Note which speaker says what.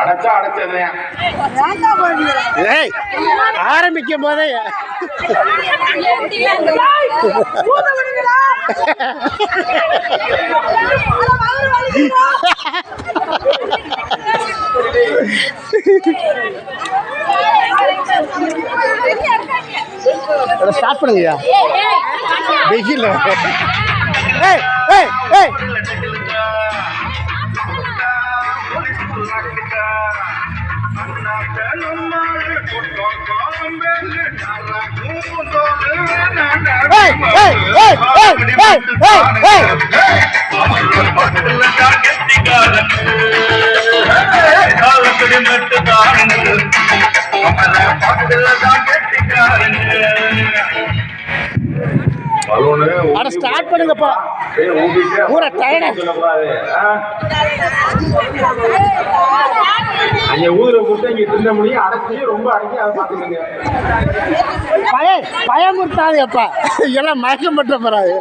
Speaker 1: அடைச்சா அடைச்சது
Speaker 2: ஆரம்பிக்கும் போதே ஸ்டார்ட் பண்ணுங்கய்யா வெயில் ஸ்டார்ட் பண்ணுங்கப்பா ஊர டயர்டா
Speaker 1: அங்க ஊதுற முட்டை இங்க தின்ன முடியும் அடைச்சி ரொம்ப அடைச்சி அதை பாத்துக்கோங்க
Speaker 2: பயமுறுத்தாது அப்பா எல்லாம் மயக்கம் பற்ற போறாது